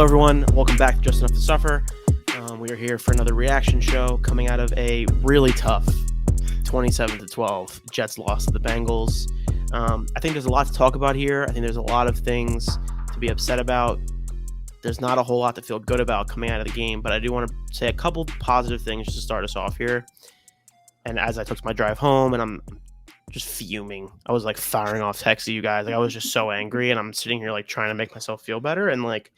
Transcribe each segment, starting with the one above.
everyone. Welcome back to Just Enough to Suffer. We are here for another reaction show coming out of a really tough 27-12 Jets loss to the Bengals. I think there's a lot to talk about here. I think there's a lot of things to be upset about. There's not a whole lot to feel good about coming out of the game, but I do want to say a couple positive things just to start us off here. And as I took my drive home, and I'm just fuming. I was like firing off texts to you guys. Like I was just so angry, and I'm sitting here like trying to make myself feel better. And like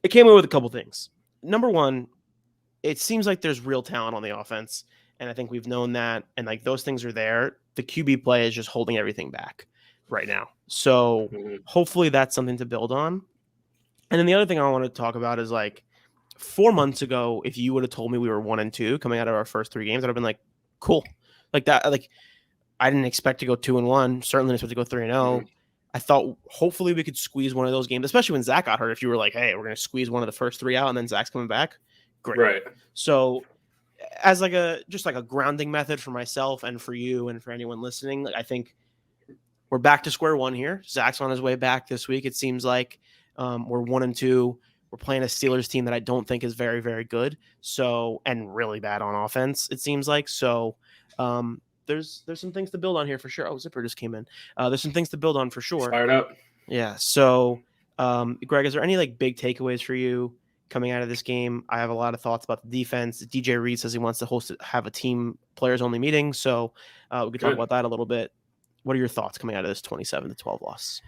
it came away with a couple things. Number one, it seems like there's real talent on the offense, and I think we've known that. And like those things are there. The QB play is just holding everything back right now. So hopefully that's something to build on. And then the other thing I want to talk about is like 4 months ago, if you would have told me we were 1-2 coming out of our first 3 games, I'd have been like, cool, like that. Like I didn't expect to go 2-1. Certainly didn't expect to go 3-0. I thought hopefully we could squeeze one of those games, especially when Zach got hurt. If you were like, hey, we're going to squeeze one of the first 3 out and then Zach's coming back, great. Right. So as like a grounding method for myself and for you and for anyone listening, I think we're back to square one here. Zach's on his way back this week. It seems like we're 1-2. We're playing a Steelers team that I don't think is very, very good. So, and really bad on offense, it seems like. So, there's some things to build on here for sure. Oh, Zipper just came in. There's some things to build on for sure. Fired up. Yeah. So, Greg, is there any like big takeaways for you coming out of this game? I have a lot of thoughts about the defense. DJ Reed says he wants to have a team players only meeting. So, we could talk about that a little bit. What are your thoughts coming out of this 27-12 loss?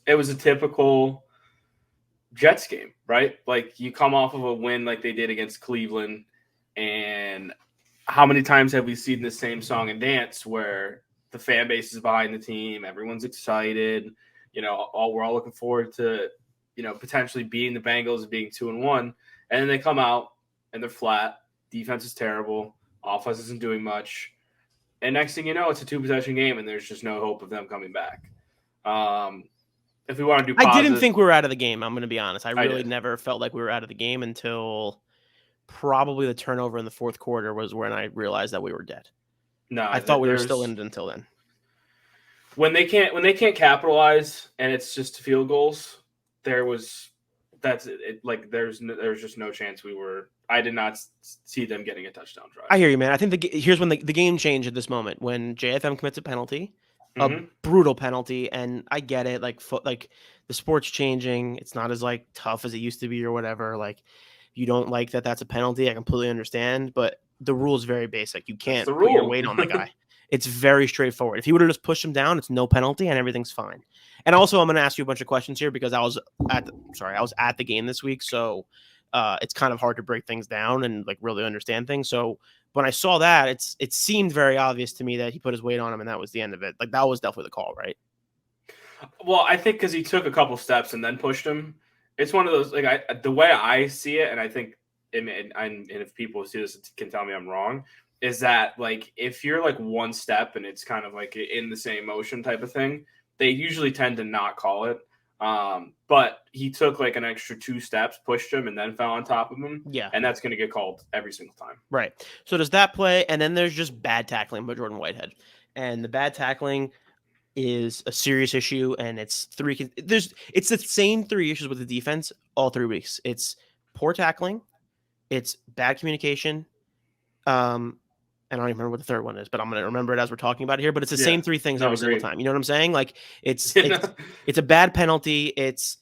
It was a typical Jets game, right? Like you come off of a win like they did against Cleveland, and how many times have we seen the same song and dance where the fan base is behind the team, everyone's excited, we're all looking forward to, potentially beating the Bengals, being 2-1, and then they come out and they're flat. Defense is terrible. Offense isn't doing much. And next thing you know, it's a 2-possession game, and there's just no hope of them coming back. If we want to do positive, I didn't think we were out of the game. I'm going to be honest. I really never felt like we were out of the game until probably the turnover in the fourth quarter was when I realized that we were dead. No, I thought we were still in it until then. When they can't capitalize and it's just field goals, that's it. Like there's just no chance I did not see them getting a touchdown drive. I hear you, man. I think here's when the game changed at this moment when JFM commits a penalty. A brutal penalty, and I get it. Like the sport's changing. It's not as like tough as it used to be or whatever. Like you don't like that that's a penalty. I completely understand, but the rule is very basic. You can't put your weight on the guy. It's very straightforward. If he would have just pushed him down, it's no penalty and everything's fine. And also, I'm going to ask you a bunch of questions here because I was at the game this week, so it's kind of hard to break things down and like really understand things. So when I saw that, it seemed very obvious to me that he put his weight on him and that was the end of it. Like that was definitely the call, right? Well, I think because he took a couple steps and then pushed him. It's one of those like the way I see it, and I think, and if people see this can tell me I'm wrong, is that like if you're like one step and it's kind of like in the same motion type of thing, they usually tend to not call it. But he took like an extra 2 steps, pushed him, and then fell on top of him. Yeah. And that's going to get called every single time. Right. So does that play? And then there's just bad tackling by Jordan Whitehead. And the bad tackling is a serious issue. And it's the same 3 issues with the defense all 3 weeks. It's poor tackling. It's bad communication. I don't even remember what the third one is, but I'm going to remember it as we're talking about it here. But it's the same 3 things every single time. You know what I'm saying? Like it's a bad penalty. It's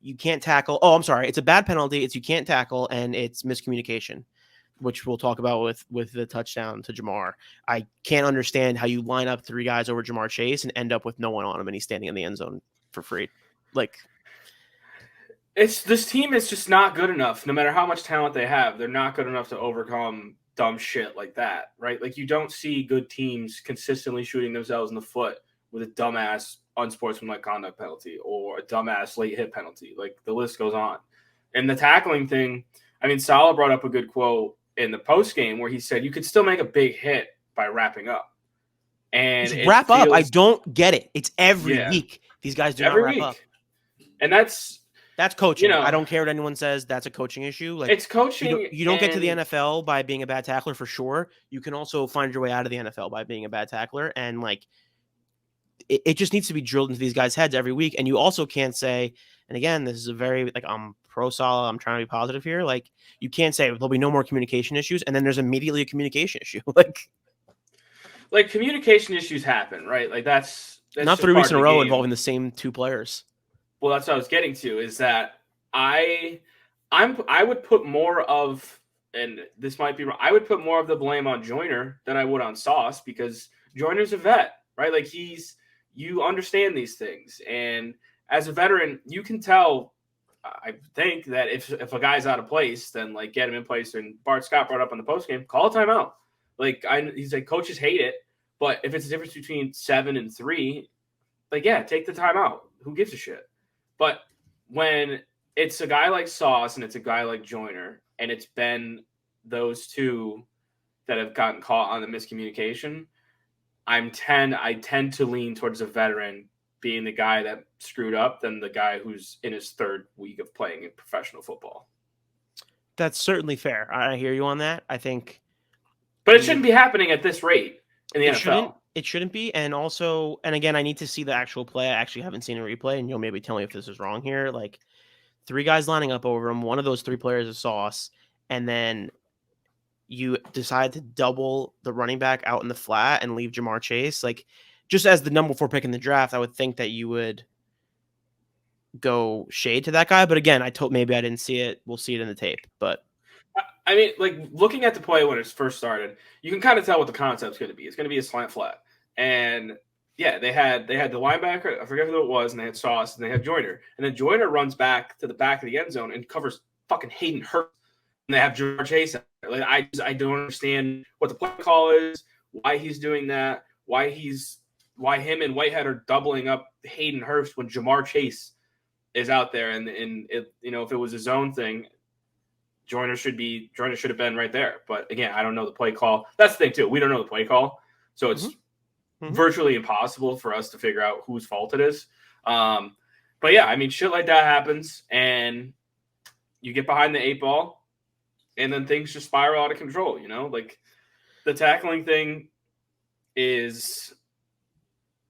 you can't tackle. Oh, I'm sorry. It's a bad penalty. It's you can't tackle, and it's miscommunication, which we'll talk about with the touchdown to Jamar. I can't understand how you line up 3 guys over Jamar Chase and end up with no one on him, and he's standing in the end zone for free. Like this team is just not good enough. No matter how much talent they have, they're not good enough to overcome dumb shit like that, right? Like you don't see good teams consistently shooting themselves in the foot with a dumbass unsportsmanlike conduct penalty or a dumbass late hit penalty. Like the list goes on. And the tackling thing, I mean, Salah brought up a good quote in the post game where he said you could still make a big hit by wrapping up. And wrap up. I don't get it. It's every week. These guys do not wrap up. And that's coaching. I don't care what anyone says. That's a coaching issue. Like it's coaching. You don't get to the NFL by being a bad tackler for sure. You can also find your way out of the NFL by being a bad tackler. And like it just needs to be drilled into these guys' heads every week. And you also can't say, and again, this is a very like I'm pro Salah, I'm trying to be positive here. Like you can't say there'll be no more communication issues, and then there's immediately a communication issue. Like communication issues happen, right? Like that's Not just 3 weeks part in of a the row game. involving the same two players. Well, that's what I was getting to. Is that I would put more of, and this might be wrong, I would put more of the blame on Joyner than I would on Sauce, because Joyner's a vet, right? Like you understand these things, and as a veteran, you can tell. I think that if a guy's out of place, then like get him in place. And Bart Scott brought up on the post game, call a timeout. He's like, coaches hate it, but if it's a difference between 7 and 3, like yeah, take the timeout. Who gives a shit? But when it's a guy like Sauce and it's a guy like Joyner, and it's been those two that have gotten caught on the miscommunication, I tend to lean towards a veteran being the guy that screwed up than the guy who's in his third week of playing in professional football. That's certainly fair. I hear you on that. I think, but it shouldn't be happening at this rate in the NFL. It shouldn't be. And also, and again, I need to see the actual play. I actually haven't seen a replay, and you'll maybe tell me if this is wrong here. Like 3 guys lining up over him. One of those 3 players is Sauce, and then you decide to double the running back out in the flat and leave Jamar Chase. Like, just as the number 4 pick in the draft, I would think that you would go shade to that guy. But again, maybe I didn't see it. We'll see it in the tape. But I mean, like looking at the play when it first started, you can kind of tell what the concept's going to be. It's going to be a slant flat, and yeah, they had the linebacker. I forget who it was, and they had Sauce, and they had Joyner, and then Joyner runs back to the back of the end zone and covers fucking Hayden Hurst, and they have Jamar Chase out there. Like I don't understand what the play call is, why he's doing that, why him and Whitehead are doubling up Hayden Hurst when Jamar Chase is out there, and it, if it was a zone thing, Joyner should have been right there. But again, I don't know the play call. That's the thing too. We don't know the play call, so it's virtually impossible for us to figure out whose fault it is. But yeah, I mean, shit like that happens, and you get behind the 8 ball, and then things just spiral out of control. Like the tackling thing is,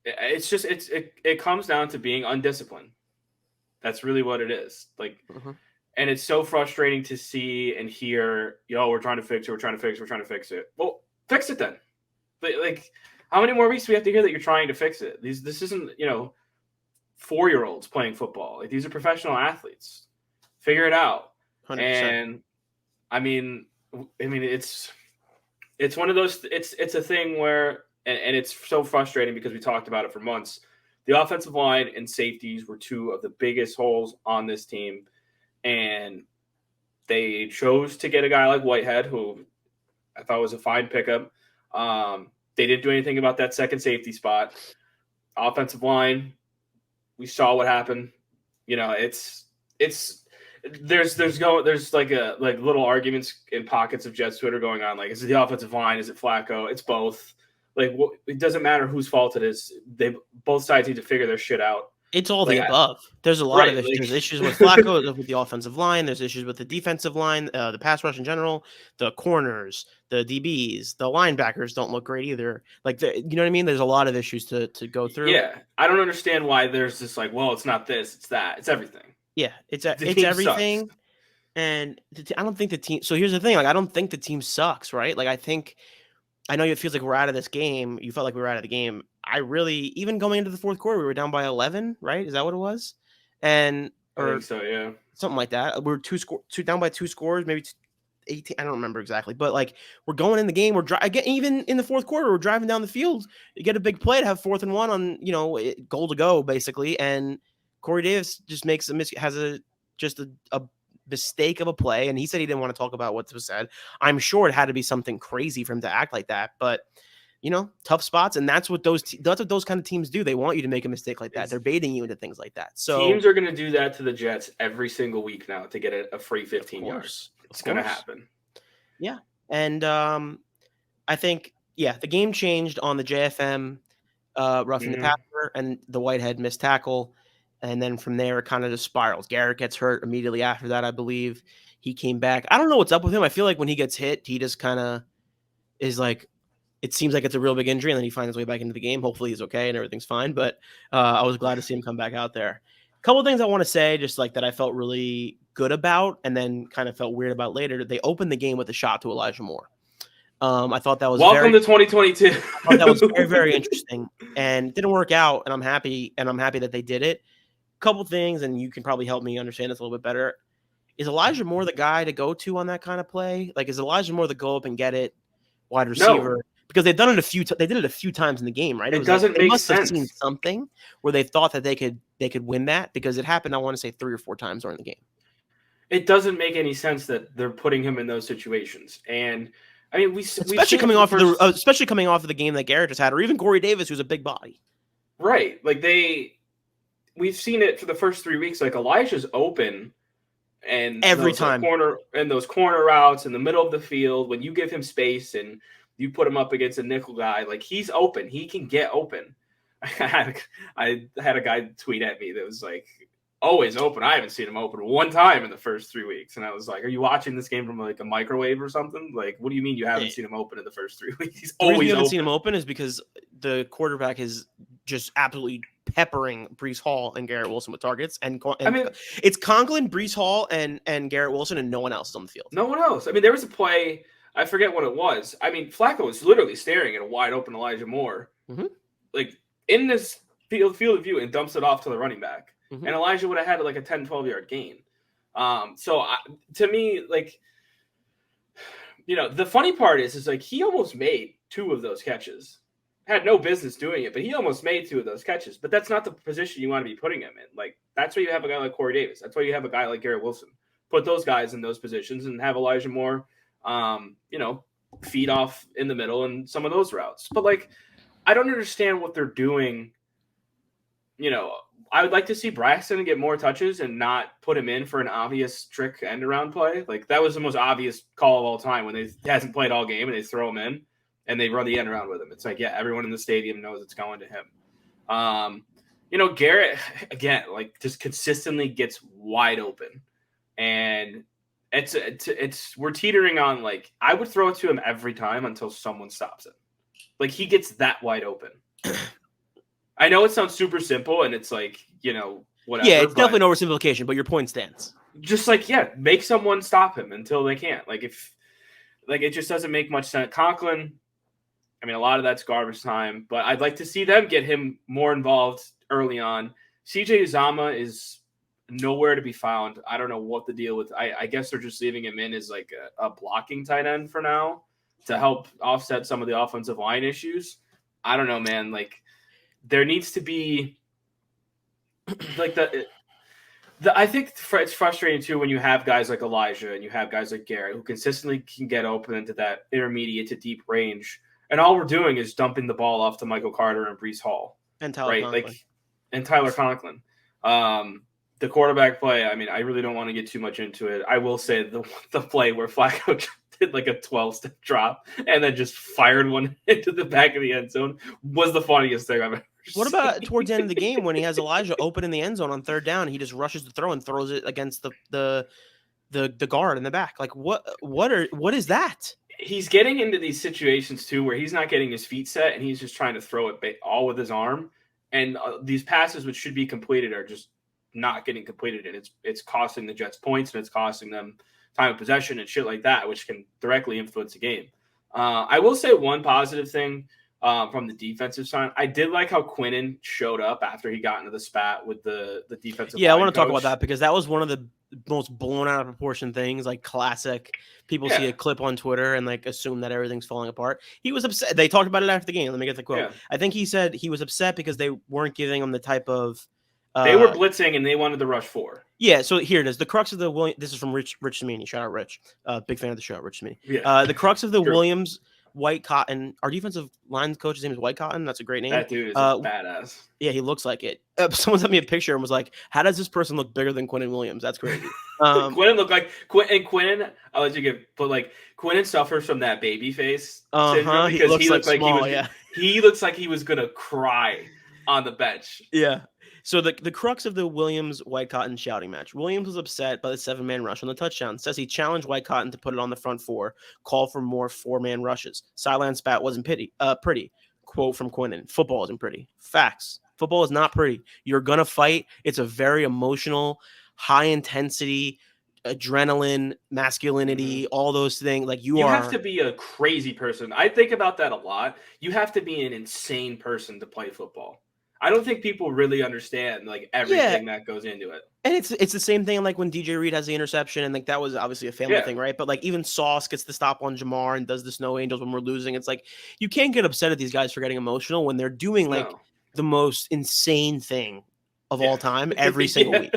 it comes down to being undisciplined. That's really what it is. Like, and it's so frustrating to see and hear, we're trying to fix it. We're trying to fix it. Well, fix it then. Like, how many more weeks do we have to hear that you're trying to fix it? This isn't, 4-year-olds playing football. Like, these are professional athletes. Figure it out. 100%. And I mean, it's one of those, it's a thing where, and it's so frustrating because we talked about it for months. The offensive line and safeties were 2 of the biggest holes on this team. And they chose to get a guy like Whitehead, who I thought was a fine pickup. They didn't do anything about that second safety spot. Offensive line, we saw what happened. There's like little arguments in pockets of Jets Twitter going on. Like, is it the offensive line? Is it Flacco? It's both. Like, it doesn't matter whose fault it is. Both sides need to figure their shit out. It's all the above. There's a lot of issues. There's issues with Flacco, with the offensive line. There's issues with the defensive line, the pass rush in general, the corners, the DBs, the linebackers don't look great either. Like, you know what I mean? There's a lot of issues to go through. Yeah, I don't understand why there's this like, well, it's not this, it's that, it's everything. Yeah, it's everything. Sucks. And I don't think the team. So here's the thing: like, I don't think the team sucks, right? Like, I know it feels like we're out of this game. You felt like we were out of the game. Even going into the fourth quarter, we were down by 11, right? Is that what it was? I think so, yeah. Something like that. We're down by 2 scores, maybe 18. I don't remember exactly. But, like, we're going in the game. Even in the fourth quarter, we're driving down the field. You get a big play to have 4th and 1 on, goal to go, basically. And Corey Davis just has a mistake of a play, and he said he didn't want to talk about what was said. I'm sure it had to be something crazy for him to act like that, but tough spots, and that's what those kind of teams do. They want you to make a mistake like that. They're baiting you into things like that. So teams are going to do that to the Jets every single week now to get a free 15 yards. It's going to happen. Yeah, and I think the game changed on the JFM roughing the passer and the Whitehead missed tackle. And then from there, it kind of just spirals. Garrett gets hurt immediately after that, I believe. He came back. I don't know what's up with him. I feel like when he gets hit, he just kind of is like it seems like it's a real big injury, and then he finds his way back into the game. Hopefully he's okay and everything's fine. But I was glad to see him come back out there. A couple of things I want to say, just like that I felt really good about, and then kind of felt weird about later. They opened the game with a shot to Elijah Moore. I thought that was welcome to 2022. I thought that was very, very interesting, and it didn't work out. And I'm happy that they did it. Couple things, and you can probably help me understand this a little bit better. Is Elijah Moore the guy to go to on that kind of play? Like, is Elijah Moore the go up and get it wide receiver? No. Because they've done it they did it a few times in the game, right? It doesn't they make must have sense. seen something where they thought that they could win that, because it happened, I want to say 3 or 4 times during the game. It doesn't make any sense that they're putting him in those situations. And I mean, especially coming off of the game that Garrett just had, or even Corey Davis, who's a big body. Right. Like we've seen it for the first 3 weeks. Like Elijah's open, and every time those corner routes in the middle of the field, when you give him space and you put him up against a nickel guy, like he's open. He can get open. I had a guy tweet at me that was like, always open. I haven't seen him open one time in the first 3 weeks. And I was like, are you watching this game from like a microwave or something? Like, what do you mean you haven't seen him open in the first 3 weeks? He's always open. The reason you haven't seen him open is because the quarterback is just absolutely peppering Breece Hall and Garrett Wilson with targets. And I mean, it's Conklin, Breece Hall, and Garrett Wilson, and no one else is on the field. No one else. I mean, there was a play, I forget what it was. I mean, Flacco was literally staring at a wide open Elijah Moore, like in this field of view, and dumps it off to the running back. And Elijah would have had like a 10, 12-yard gain. To me, like, you know, the funny part is like he almost made 2 of those catches. Had no business doing it, but he almost made 2 of those catches. But that's not the position you want to be putting him in. Like, that's why you have a guy like Corey Davis. That's why you have a guy like Garrett Wilson. Put those guys in those positions and have Elijah Moore, feed off in the middle and some of those routes. But, like, I don't understand what they're doing. You know, I would like to see Braxton get more touches and not put him in for an obvious trick end around play. Like, that was the most obvious call of all time when he hasn't played all game and they throw him in and they run the end around with him. It's like, yeah, everyone in the stadium knows it's going to him. Garrett, again, like, just consistently gets wide open. And we're teetering on, like, I would throw it to him every time until someone stops it. Like, he gets that wide open. I know it sounds super simple, and it's like, whatever. Yeah, it's definitely no oversimplification, but your point stands. Just like, yeah, make someone stop him until they can't. Like, it just doesn't make much sense. Conklin, I mean, a lot of that's garbage time, but I'd like to see them get him more involved early on. CJ Uzomah is nowhere to be found. I don't know what the deal with. I guess they're just leaving him in as like a blocking tight end for now to help offset some of the offensive line issues. I don't know, man. Like, there needs to be like I think it's frustrating too when you have guys like Elijah and you have guys like Garrett who consistently can get open into that intermediate to deep range, and all we're doing is dumping the ball off to Michael Carter and Breece Hall and Tyler Conklin. And Tyler Conklin. The quarterback play, I mean, I really don't want to get too much into it. I will say the play where Flacco did like a 12-step drop and then just fired one into the back of the end zone was the funniest thing I've ever seen. What about towards the end of the game when he has Elijah open in the end zone on 3rd down? He just rushes the throw and throws it against the guard in the back. Like, what is that? He's getting into these situations too where he's not getting his feet set and he's just trying to throw it all with his arm. And these passes which should be completed are just not getting completed, and it's costing the Jets points and it's costing them time of possession and shit like that, which can directly influence the game. I will say one positive thing from the defensive side. I did like how Quinnen showed up after he got into the spat with the defensive. Yeah, I want to talk about that because that was one of the most blown out of proportion things, like classic. People see a clip on Twitter and like assume that everything's falling apart. He was upset. They talked about it after the game. Let me get the quote. Yeah. I think he said he was upset because they weren't giving him the type of they were blitzing and they wanted to rush 4. Yeah, so here it is. The crux of the Williams. This is from Rich Samini. Shout out Rich. Big fan of the show, Rich Samini. Yeah. The crux of the Williams White Cotton. Our defensive line coach's name is White Cotton. That's a great name. That dude is badass. Yeah, he looks like it. Someone sent me a picture and was like, "How does this person look bigger than Quinnen Williams?" That's crazy. Quinnen looked like Quinnen. I'll let you but like Quinnen suffers from that baby face syndrome because he looks like small, he looks like he was gonna cry on the bench. Yeah. So the crux of the Williams-White Cotton shouting match. Williams was upset by the 7-man rush on the touchdown. Says he challenged White Cotton to put it on the front four, call for more 4-man rushes. Sideline spat wasn't pretty. Quote from Quinnen. Football isn't pretty. Facts. Football is not pretty. You're going to fight. It's a very emotional, high intensity, adrenaline, masculinity, all those things. Like You have to be a crazy person. I think about that a lot. You have to be an insane person to play football. I don't think people really understand like everything that goes into it. And it's the same thing like when DJ Reed has the interception, and like that was obviously a family thing, right? But like even Sauce gets the stop on Jamar and does the Snow Angels when we're losing. It's like you can't get upset at these guys for getting emotional when they're doing like the most insane thing of all time every single week.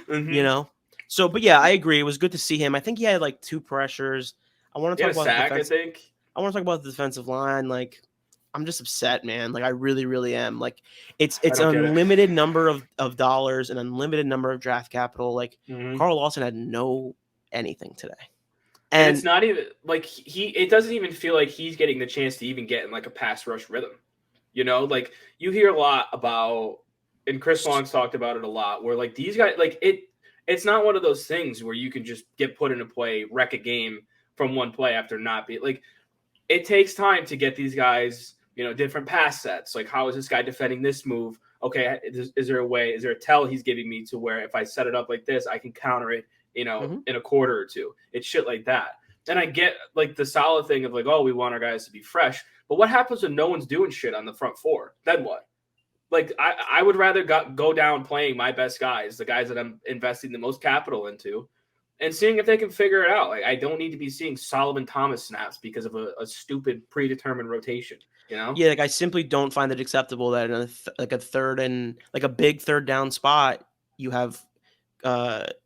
You know? So, but yeah, I agree. It was good to see him. I think he had like 2 pressures. I want to talk about sack, I think. I want to talk about the defensive line. Like, I'm just upset, man. Like, I really, really am. Like, it's an unlimited number of dollars, an unlimited number of draft capital. Like, Carl Lawson had no anything today. And it's not even like it doesn't even feel like he's getting the chance to even get in like a pass rush rhythm. You know, like you hear a lot about, and Chris Long's talked about it a lot, where like these guys, like it's not one of those things where you can just get put into play, wreck a game from one play after not being like, it takes time to get these guys, you know, different pass sets. Like, how is this guy defending this move? Okay, is there a way? Is there a tell he's giving me to where if I set it up like this, I can counter it, you know, in a quarter or two? It's shit like that. And I get like the solid thing of like, oh, we want our guys to be fresh. But what happens when no one's doing shit on the front four? Then what? Like, I would rather go down playing my best guys, the guys that I'm investing the most capital into, and seeing if they can figure it out. Like, I don't need to be seeing Solomon Thomas snaps because of a stupid predetermined rotation, you know? Yeah, like I simply don't find it acceptable that in a big third down spot, you have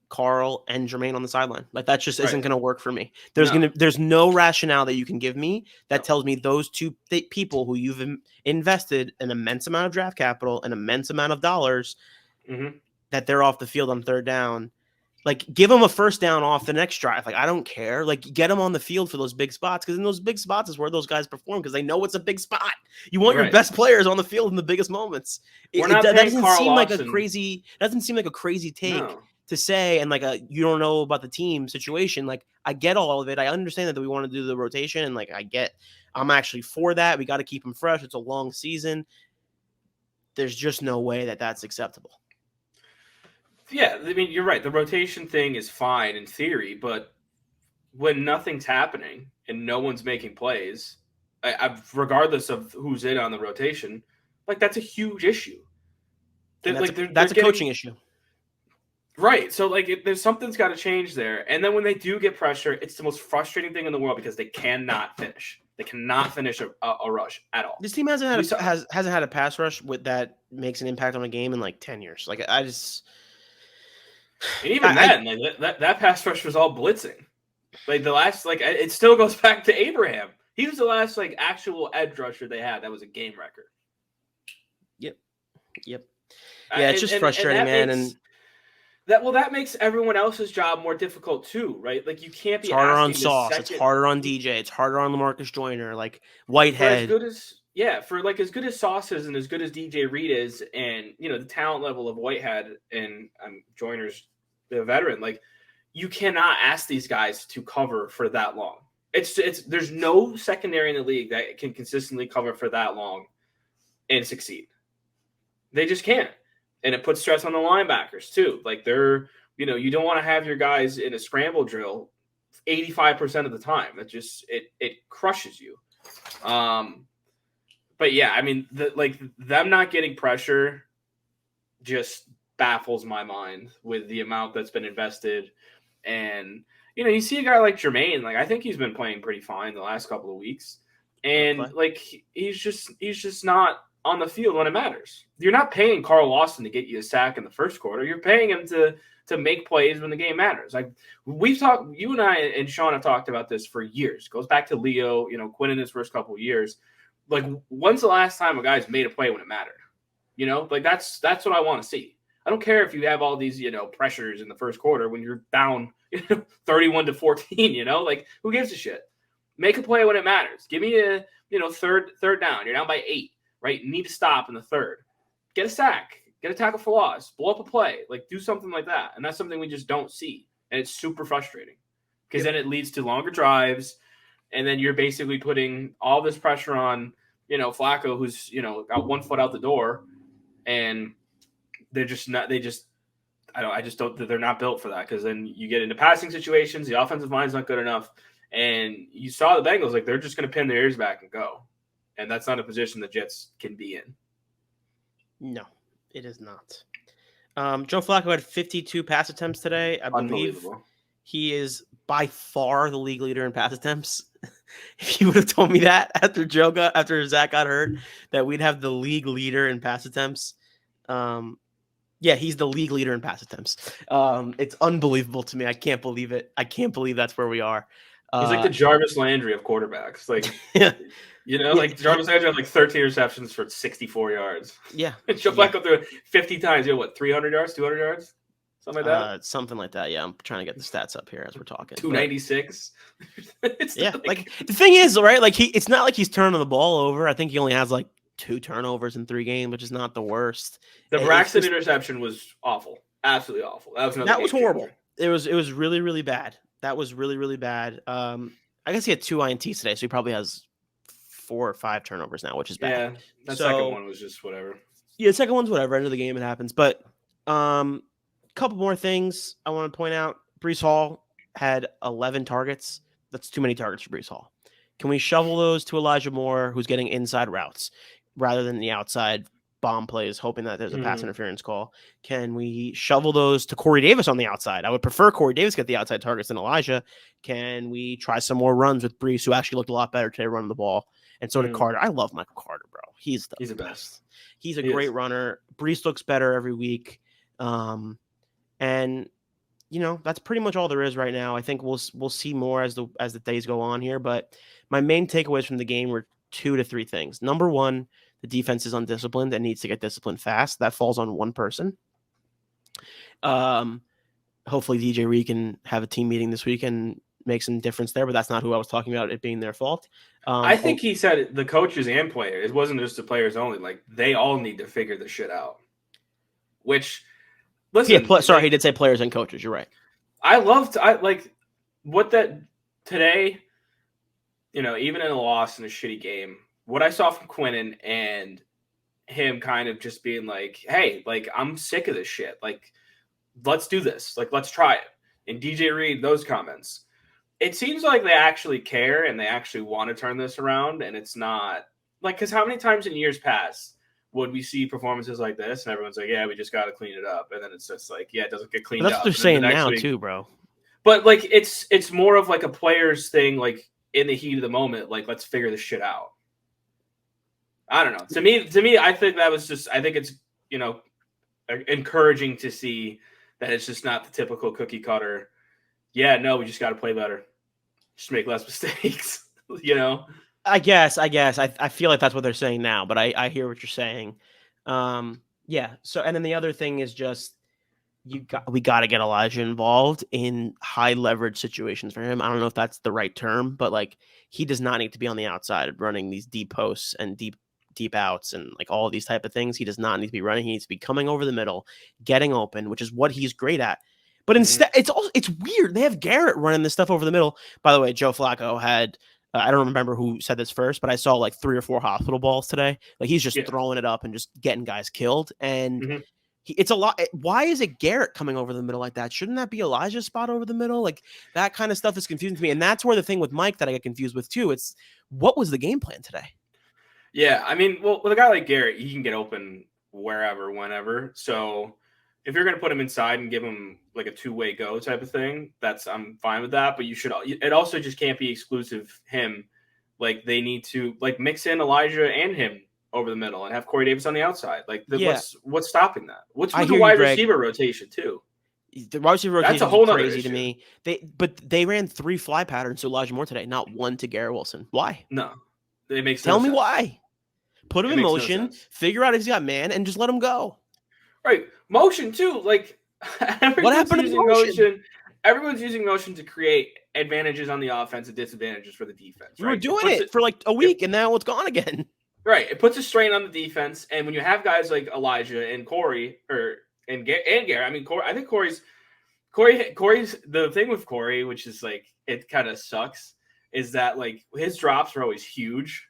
Carl and Jermaine on the sideline. Like that just isn't going to work for me. There's no rationale that you can give me that tells me those two people who you've invested an immense amount of draft capital, an immense amount of dollars, that they're off the field on third down. Like, give them a first down off the next drive. Like, I don't care. Like, get them on the field for those big spots, because in those big spots is where those guys perform, because they know it's a big spot. You want your best players on the field in the biggest moments. That doesn't seem like a crazy take to say, and like you don't know about the team situation. Like, I get all of it. I understand that we want to do the rotation, and like I'm actually for that. We got to keep them fresh. It's a long season. There's just no way that that's acceptable. Yeah, I mean, you're right. The rotation thing is fine in theory, but when nothing's happening and no one's making plays, regardless of who's in on the rotation, like that's a huge issue. That's a coaching issue. Right. So like there's something's got to change there. And then when they do get pressure, it's the most frustrating thing in the world because they cannot finish. They cannot finish a rush at all. This team hasn't had a pass rush that makes an impact on a game in like 10 years. Like I just... And even then, like that pass rush was all blitzing. Like the last, like it still goes back to Abraham. He was the last like actual edge rusher they had. That was a game record. Yep. Yeah, it's just frustrating, man. That makes everyone else's job more difficult too, right? Like you can't be. It's harder on Sauce. It's harder on DJ. It's harder on LaMarcus Joyner. Like Whitehead. For like as good as Sauce is and as good as DJ Reed is, and you know the talent level of Whitehead and Joyner's the veteran, like you cannot ask these guys to cover for that long. It's there's no secondary in the league that can consistently cover for that long and succeed. They just can't, and it puts stress on the linebackers too. Like you don't want to have your guys in a scramble drill 85% of the time. That just it crushes you. But yeah, I mean, them not getting pressure just baffles my mind with the amount that's been invested. And, you know, you see a guy like Jermaine, like I think he's been playing pretty fine the last couple of weeks. And like he's just not on the field when it matters. You're not paying Carl Lawson to get you a sack in the first quarter. You're paying him to make plays when the game matters. Like you and I and Sean have talked about this for years. It goes back to Leo, you know, Quinn in his first couple of years. Like, when's the last time a guy's made a play when it mattered? You know, like that's what I want to see. I don't care if you have all these, you know, pressures in the first quarter when you're down 31-14, you know, like who gives a shit? Make a play when it matters. Give me a, you know, third down. You're down by 8, right? You need to stop in the third. Get a sack. get a tackle for loss, blow up a play, like do something like that. And that's something we just don't see. And it's super frustrating because then it leads to longer drives. And then you're basically putting all this pressure on, Flacco, who's, got 1 foot out the door, and they're just not, I just don't, they're not built for that. Cause then you get into passing situations, the offensive line's not good enough. And you saw the Bengals, like they're just going to pin their ears back and go. And that's not a position the Jets can be in. No, it is not. Joe Flacco had 52 pass attempts today. I believe he is by far the league leader in pass attempts. If you would have told me that after Zach got hurt, that we'd have the league leader in pass attempts. Yeah, he's the league leader in pass attempts. It's unbelievable to me. I can't believe it. I can't believe that's where we are. He's like the Jarvis Landry of quarterbacks. Like, yeah. Like Jarvis Landry had like 13 receptions for 64 yards. Yeah. Joe Flacco threw 50 times. 300 yards, 200 yards? Something like that? Something like that, yeah. I'm trying to get the stats up here as we're talking. 296. Yeah, like the thing is, right, like it's not like he's turning the ball over. I think he only has like 2 turnovers in 3 games, which is not the worst. The Braxton interception was awful. Absolutely awful. That was horrible. It was really, really bad. That was really, really bad. I guess he had 2 INTs today, so he probably has 4 or 5 turnovers now, which is bad. Yeah, that second one was just whatever. Yeah, the second one's whatever. End of the game, it happens. But couple more things I want to point out. Breece Hall had 11 targets. That's too many targets for Breece Hall. Can we shovel those to Elijah Moore, who's getting inside routes rather than the outside bomb plays, hoping that there's a pass interference call? Can we shovel those to Corey Davis on the outside? I would prefer Corey Davis get the outside targets than Elijah. Can we try some more runs with Breece, who actually looked a lot better today running the ball? And so did Carter. I love Michael Carter, bro. He's the best. He's a great runner. Breece looks better every week. And that's pretty much all there is right now. I think we'll see more as the days go on here. But my main takeaways from the game were 2 to 3 things. Number one, the defense is undisciplined and needs to get disciplined fast. That falls on one person. Hopefully DJ Reed can have a team meeting this week and make some difference there, but that's not who I was talking about, it being their fault. I think he said the coaches and players. It wasn't just the players only. Like, they all need to figure this shit out. Which, listen. Yeah, he did say players and coaches. You're right. I like what that today, even in a loss in a shitty game, what I saw from Quinnen and him kind of just being like, hey, like, I'm sick of this shit. Like, let's do this. Like, let's try it. And DJ Reed, those comments. It seems like they actually care and they actually want to turn this around. And it's not like, because how many times in years past would we see performances like this and everyone's like, yeah, we just got to clean it up. And then it's just like, yeah, it doesn't get cleaned up. That's what they're saying now too, bro. But like, it's more of like a player's thing, like in the heat of the moment, like, let's figure this shit out. I don't know. To me, I think it's, encouraging to see that it's just not the typical cookie cutter. Yeah, no, we just got to play better. Just make less mistakes, I guess. I feel like that's what they're saying now, but I hear what you're saying. Yeah. So, and then the other thing is just, we got to get Elijah involved in high leverage situations for him. I don't know if that's the right term, but like, he does not need to be on the outside running these deep posts and deep outs and like all these type of things. He does not need to be running. He needs to be coming over the middle, getting open, which is what he's great at. But instead, it's weird. They have Garrett running this stuff over the middle. By the way, Joe Flacco had, I don't remember who said this first, but I saw like 3 or 4 hospital balls today. Like, he's just throwing it up and just getting guys killed. And it's a lot. Why is it Garrett coming over the middle like that? Shouldn't that be Elijah's spot over the middle? Like, that kind of stuff is confusing to me. And that's where the thing with Mike that I get confused with too. It's, what was the game plan today? Yeah, I mean, well, with a guy like Garrett, he can get open wherever, whenever. So if you're going to put him inside and give him like a 2-way go type of thing, I'm fine with that. But it also just can't be exclusive him. Like, they need to like mix in Elijah and him over the middle and have Corey Davis on the outside. Like, what's stopping that? What's with the wide receiver rotation too? The wide receiver rotation is a whole crazy to me. They ran 3 fly patterns to Elijah Moore today, not 1 to Garrett Wilson. Why? No. It makes Tell me why. Put him in motion, figure out if he's got man, and just let him go. Right. Motion, too. Like, what happened to motion? Everyone's using motion to create advantages on the offense and disadvantages for the defense. Right? We were doing it for like a week, and now it's gone again. Right. It puts a strain on the defense. And when you have guys like Elijah and Corey and Gary, I mean, I think Corey's the thing with Corey, which is like, it kind of sucks, is that like his drops are always huge.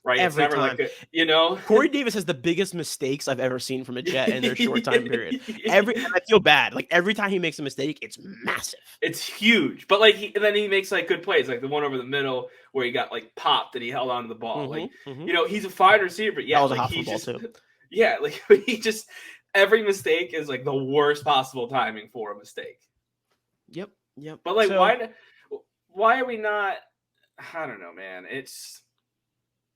Right. It's Every never time. like Corey Davis has the biggest mistakes I've ever seen from a Jet in their short time period. And I feel bad. Like every time he makes a mistake, it's massive. It's huge. But like and then he makes like good plays, like the one over the middle where he got like popped and he held on to the ball. He's a fine receiver, but yeah, that was like a hot football too. Yeah, like he just every mistake is like the worst possible timing for a mistake. Yep. But like why are we not, I don't know, man. It's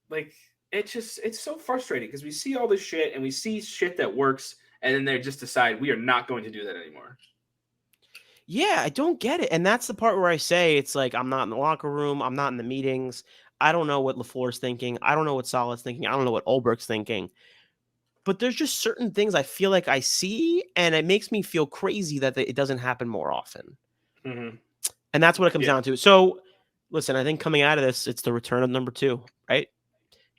like it's so frustrating because we see all this shit and we see shit that works and then they just decide we are not going to do that anymore. Yeah, I don't get it. And that's the part where I say it's like I'm not in the locker room, I'm not in the meetings. I don't know what LaFleur's thinking. I don't know what Saleh's thinking. I don't know what Ulbricht's thinking. But there's just certain things I feel like I see, and it makes me feel crazy that it doesn't happen more often. Mm-hmm. And that's what it comes down to. So, listen, I think coming out of this, it's the return of number 2, right?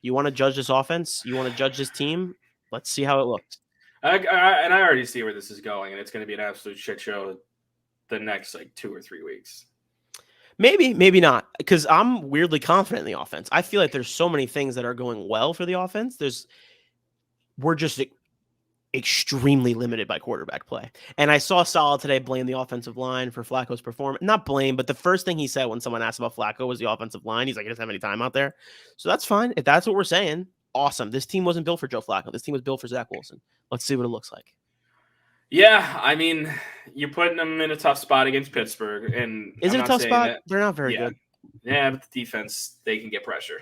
You want to judge this offense? You want to judge this team? Let's see how it looks. And I already see where this is going, and it's going to be an absolute shit show the next like 2 or 3 weeks. Maybe not, because I'm weirdly confident in the offense. I feel like there's so many things that are going well for the offense. We're just extremely limited by quarterback play. And I saw Saleh today blame the offensive line for Flacco's performance. Not blame, but the first thing he said when someone asked about Flacco was the offensive line. He's like, he doesn't have any time out there. So that's fine. If that's what we're saying, awesome. This team wasn't built for Joe Flacco. This team was built for Zach Wilson. Let's see what it looks like. Yeah, I mean, you're putting them in a tough spot against Pittsburgh. And is it a tough spot? They're not very good. Yeah, but the defense, they can get pressure.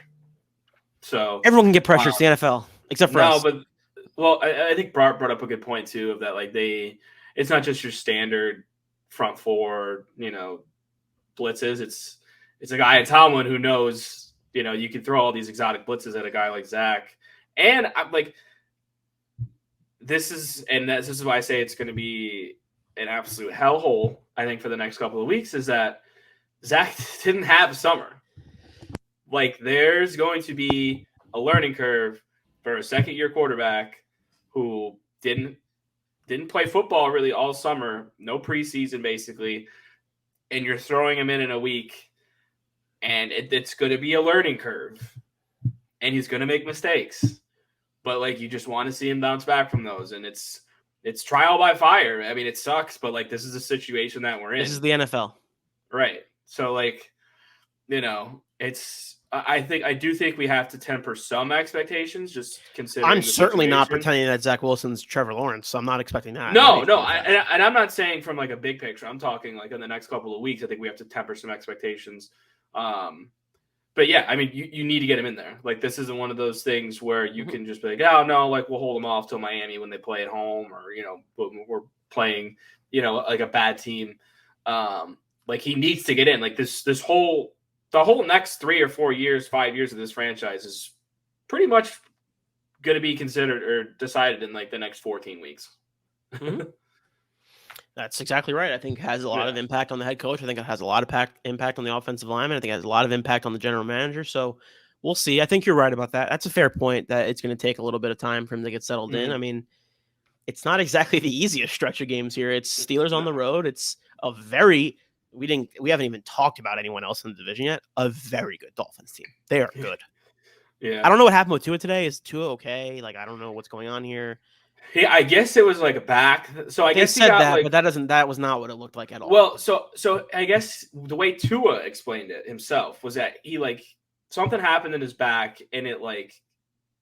So everyone can get pressure. It's the NFL, except for us. But well, I think Bart brought up a good point too of that. Like it's not just your standard front four, blitzes. It's a guy in Tomlin who knows, you can throw all these exotic blitzes at a guy like Zach. And I'm like, this is why I say it's going to be an absolute hellhole. I think for the next couple of weeks is that Zach didn't have a summer. Like there's going to be a learning curve for a second-year quarterback who didn't play football really all summer, no preseason basically, and you're throwing him in a week, and it's going to be a learning curve, and he's going to make mistakes, but like you just want to see him bounce back from those, and it's trial by fire. I mean, it sucks, but like this is a situation that we're in. This is the NFL, right? So like, I do think we have to temper some expectations, just considering. I'm certainly not pretending that Zach Wilson's Trevor Lawrence, so I'm not expecting that. No, and I'm not saying from like a big picture. I'm talking like in the next couple of weeks. I think we have to temper some expectations. But yeah, I mean, you need to get him in there. Like this isn't one of those things where you can just be like, oh no, like we'll hold him off till Miami when they play at home, or we're playing, like a bad team. Like he needs to get in. Like the whole next 3 or 4 years, 5 years of this franchise is pretty much going to be considered or decided in like the next 14 weeks. Mm-hmm. That's exactly right. I think it has a lot of impact on the head coach. I think it has a lot of impact on the offensive lineman. I think it has a lot of impact on the general manager. So we'll see. I think you're right about that. That's a fair point that it's going to take a little bit of time for him to get settled in. I mean, it's not exactly the easiest stretch of games here. It's Steelers on the road. It's a very... We haven't even talked about anyone else in the division yet. A very good Dolphins team. They are good. Yeah. I don't know what happened with Tua today. Is Tua okay? Like, I don't know what's going on here. Yeah, I guess it was like a back. So I guess he said that, but that was not what it looked like at all. Well, so I guess the way Tua explained it himself was that he like something happened in his back and it like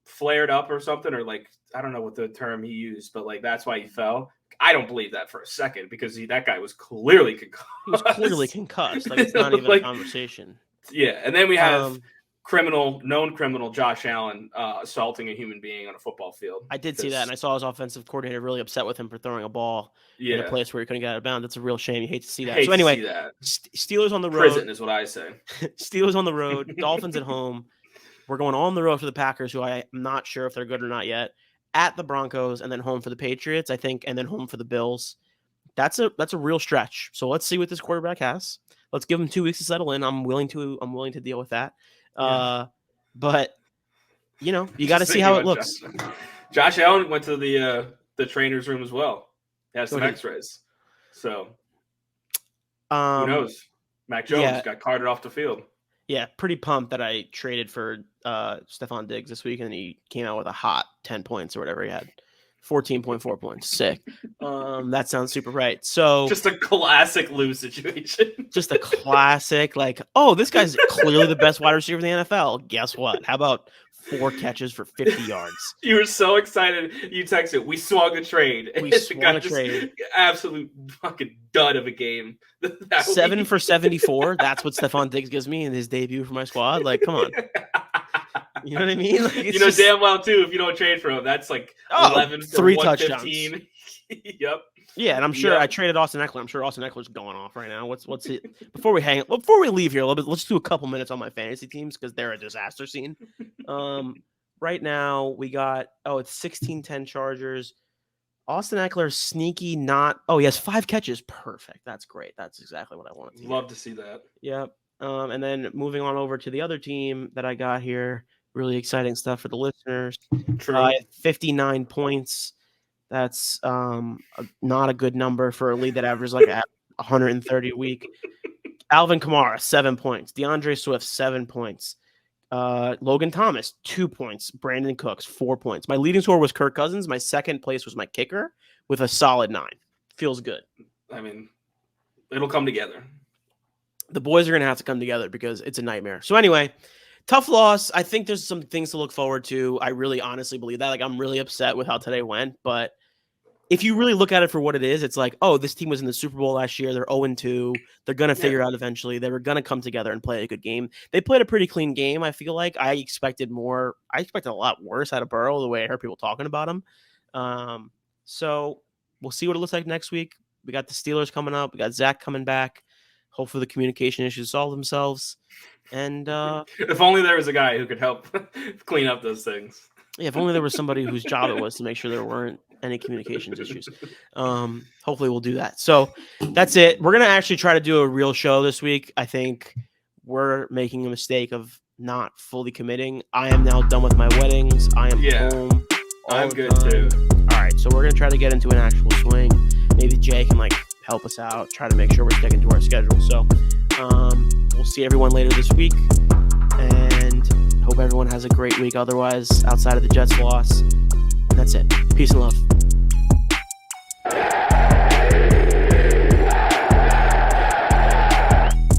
flared up or something, or like I don't know what the term he used, but like that's why he fell. I don't believe that for a second because that guy was clearly concussed. He was clearly concussed. Like it's not even like, a conversation. Yeah, and then we have known criminal Josh Allen assaulting a human being on a football field. I did see that, and I saw his offensive coordinator really upset with him for throwing a ball in a place where he couldn't get out of bounds. That's a real shame. You hate to see that. So anyway, Steelers on the road. Prison is what I say. Steelers on the road. Dolphins at home. We're going on the road for the Packers, who I'm not sure if they're good or not yet. At the Broncos, and then home for the Patriots, I think, and then home for the Bills. That's a real stretch. So let's see what this quarterback has. Let's give him 2 weeks to settle in. I'm willing to deal with that. Yeah. But you know, you got to see how it looks. Josh Allen went to the trainer's room as well. He has some X-rays. So who knows? Mac Jones got carted off the field. Yeah, pretty pumped that I traded for Stephon Diggs this week, and he came out with a hot 10 points or whatever he had. 14.4 points. Sick. That sounds super right. So just a classic lose situation. Just a classic, like, oh, this guy's clearly the best wide receiver in the NFL. Guess what? How about 4 catches for 50 yards? You were so excited. You texted, we swung a trade. We swung a trade. Absolute fucking dud of a game. 7 for 74. That's what Stephon Diggs gives me in his debut for my squad. Like, come on. You know what I mean? Like, you know damn well, too, if you don't trade for him, that's like 11 for 3 touchdowns. Yep. Yeah, and I'm sure I traded Austin Eckler. I'm sure Austin Eckler's going off right now. What's it? Before we leave here a little bit, let's do a couple minutes on my fantasy teams because they're a disaster scene. Right now we got it's 16-10 Chargers. Austin Eckler sneaky he has 5 catches. Perfect. That's great. That's exactly what I wanted to love to see that. Yep. And then moving on over to the other team that I got here. Really exciting stuff for the listeners. 59 points. That's not a good number for a league that averages like 130 a week. Alvin Kamara, 7 points. DeAndre Swift, 7 points. Logan Thomas, 2 points. Brandon Cooks, 4 points. My leading scorer was Kirk Cousins. My second place was my kicker with a solid 9. Feels good. I mean, it'll come together. The boys are going to have to come together because it's a nightmare. So anyway, tough loss. I think there's some things to look forward to. I really honestly believe that. Like, I'm really upset with how today went, but if you really look at it for what it is, it's like, oh, this team was in the Super Bowl last year. They're 0-2. They're going to figure out eventually. They were going to come together and play a good game. They played a pretty clean game, I feel like. I expected a lot worse out of Burrow, the way I heard people talking about him. So we'll see what it looks like next week. We got the Steelers coming up. We got Zach coming back. Hopefully the communication issues solve themselves. And if only there was a guy who could help clean up those things. Yeah, if only there was somebody whose job it was to make sure there weren't any communications issues. Hopefully we'll do that. So that's it. We're going to actually try to do a real show this week. I think we're making a mistake of not fully committing. I am now done with my weddings. I am home. I'm good too. All right, so we're going to try to get into an actual swing. Maybe Jay can help us out, try to make sure we're sticking to our schedule. So we'll see everyone later this week. And hope everyone has a great week otherwise outside of the Jets loss. And that's it. Peace and love.